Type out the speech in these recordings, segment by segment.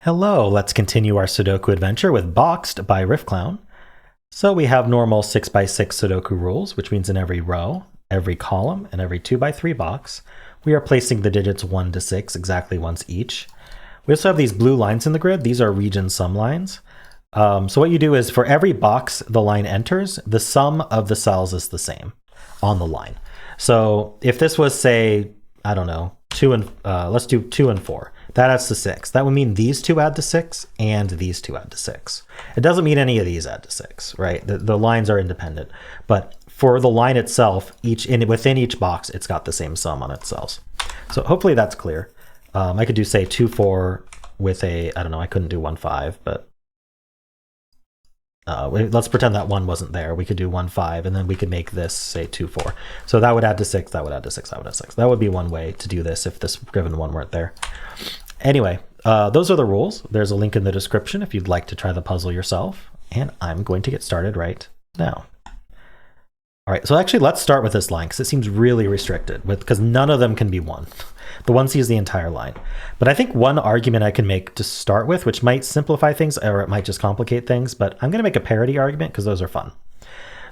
Hello, let's continue our Sudoku adventure with Boxed by Riffclown. So we have normal 6x6 Sudoku rules, which means in every row, every column, and every 2x3 box, we are placing the digits 1 to 6 exactly once each. We also have these blue lines in the grid. These are region sum lines. So what you do is for every box the line enters, the sum of the cells is the same on the line. So if this was, say, I don't know, let's do 2 and 4. That adds to 6. That would mean these two add to 6 and these two add to 6. It doesn't mean any of these add to 6, right? The lines are independent. But for the line itself, within each box, it's got the same sum on its cells. So hopefully that's clear. I could do, say, 2, 4 with I don't know, I couldn't do 1, 5, but let's pretend that 1 wasn't there. We could do 1, 5, and then we could make this, say, 2, 4. So that would add to 6, that would add to 6, that would add to 6. That would be one way to do this if this given 1 weren't there. Anyway, those are the rules. There's a link in the description if you'd like to try the puzzle yourself, and I'm going to get started right now. All right, so actually let's start with this line because it seems really restricted because none of them can be 1. The 1 sees the entire line. But I think one argument I can make to start with, which might simplify things or it might just complicate things, but I'm going to make a parity argument because those are fun.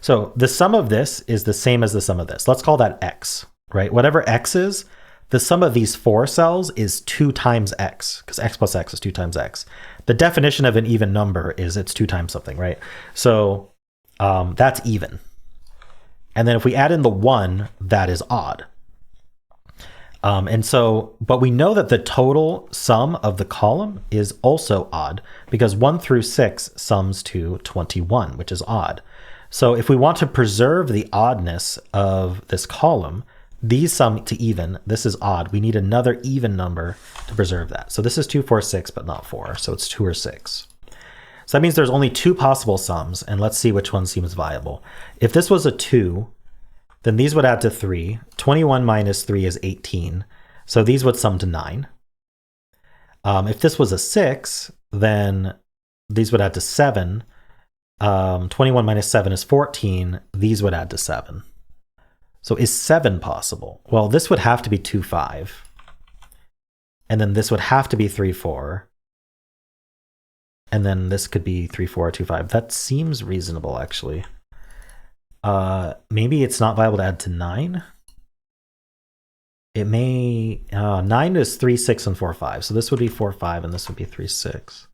So the sum of this is the same as the sum of this. Let's call that x, right? Whatever x is, the sum of these 4 cells is 2 times x, because x plus x is 2 times x. The definition of an even number is it's 2 times something, right? So that's even. And then if we add in the 1, that is odd. But we know that the total sum of the column is also odd because 1 through 6 sums to 21, which is odd. So if we want to preserve the oddness of this column, these sum to even, this is odd. We need another even number to preserve that. So this is 2, 4, 6, but not 4. So it's 2 or 6. So that means there's only 2 possible sums, and let's see which one seems viable. If this was a 2, then these would add to 3. 21 minus 3 is 18. So these would sum to 9. If this was a 6, then these would add to 7. 21 minus 7 is 14. These would add to 7. So is 7 possible? Well, this would have to be 2, 5. And then this would have to be 3, 4. And then this could be 3, 4, 2, 5. That seems reasonable, actually. Maybe it's not viable to add to 9. It may, 9 is 3, 6, and 4, 5. So this would be 4, 5, and this would be 3, 6.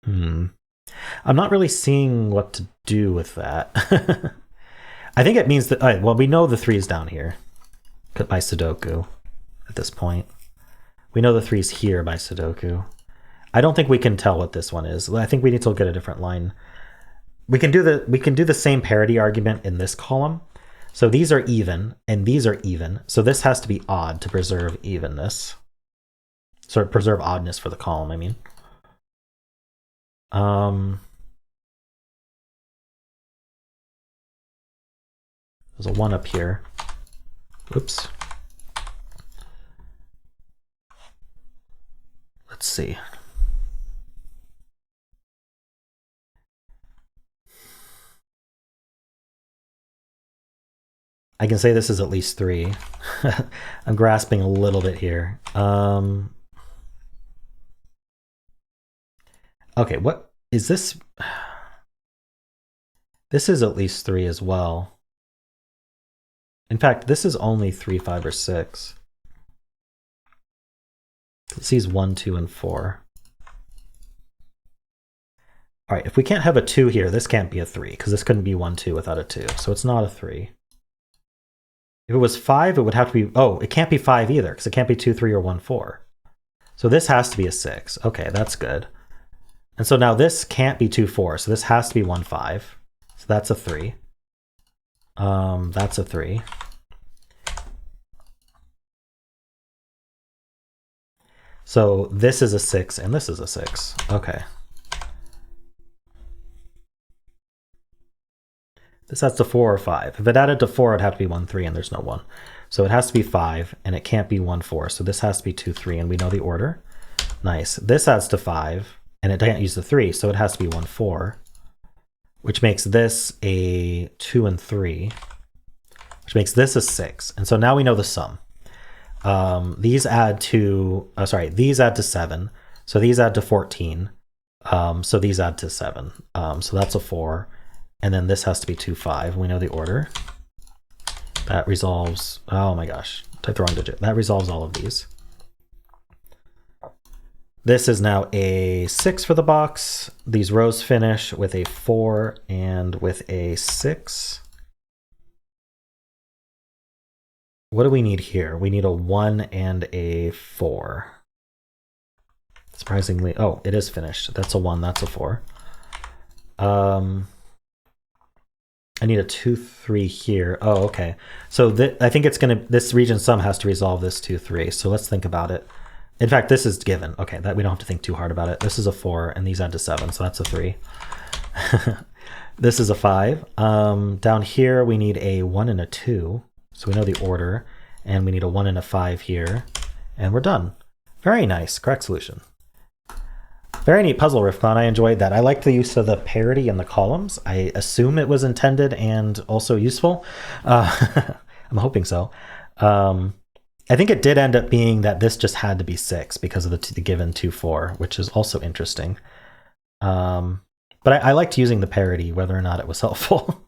I'm not really seeing what to do with that. I think it means that, well, we know the 3 is down here by Sudoku at this point. We know the 3 is here by Sudoku. I don't think we can tell what this one is. I think we need to look at a different line. We can do the same parity argument in this column. So these are even and these are even. So this has to be odd to preserve evenness. So preserve oddness for the column, I mean. There's a 1 up here. Whoops. Let's see. I can say this is at least 3. I'm grasping a little bit here. Okay, what is this? This is at least 3 as well. In fact, this is only 3, 5, or 6. It sees 1, 2, and 4. All right, if we can't have a 2 here, this can't be a 3, because this couldn't be 1, 2 without a 2. So it's not a 3. If it was 5, it would have to be, oh, it can't be 5 either, because it can't be 2, 3, or 1, 4. So this has to be a 6. Okay, that's good. And so now this can't be 2, 4, so this has to be 1, 5. So that's a 3. That's a 3. So this is a 6, and this is a 6. Okay. This adds to 4 or 5. If it added to 4, it'd have to be 1, 3, and there's no 1. So it has to be 5, and it can't be 1, 4. So this has to be 2, 3, and we know the order. Nice. This adds to 5, and it can't use the 3, so it has to be 1, 4, which makes this a 2 and 3, which makes this a 6. And so now we know the sum. These add to, these add to 7. So these add to 14. So these add to 7. So that's a 4. And then this has to be 2, 5. We know the order. That resolves, oh my gosh, typed the wrong digit. That resolves all of these. This is now a 6 for the box. These rows finish with a 4 and with a 6. What do we need here? We need a 1 and a 4. Surprisingly, oh, it is finished. That's a 1, that's a 4. I need a 2, 3 here. Oh, okay. So I think it's gonna, this region sum has to resolve this 2, 3. So let's think about it. In fact, this is given. Okay, that we don't have to think too hard about it. This is a 4, and these add to 7, so that's a 3. This is a 5. Down here, we need a 1 and a 2. So we know the order, and we need a 1 and a 5 here, and we're done. Very nice, correct solution. Very neat puzzle, Riffclown. I enjoyed that. I like the use of the parity in the columns. I assume it was intended and also useful. I'm hoping so. I think it did end up being that this just had to be 6 because of the given 2, 4, which is also interesting. But I liked using the parity, whether or not it was helpful.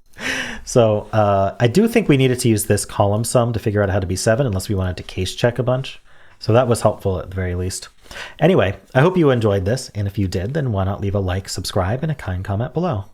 So I do think we needed to use this column sum to figure out how to be 7, unless we wanted to case check a bunch. So that was helpful at the very least. Anyway, I hope you enjoyed this, and if you did, then why not leave a like, subscribe, and a kind comment below.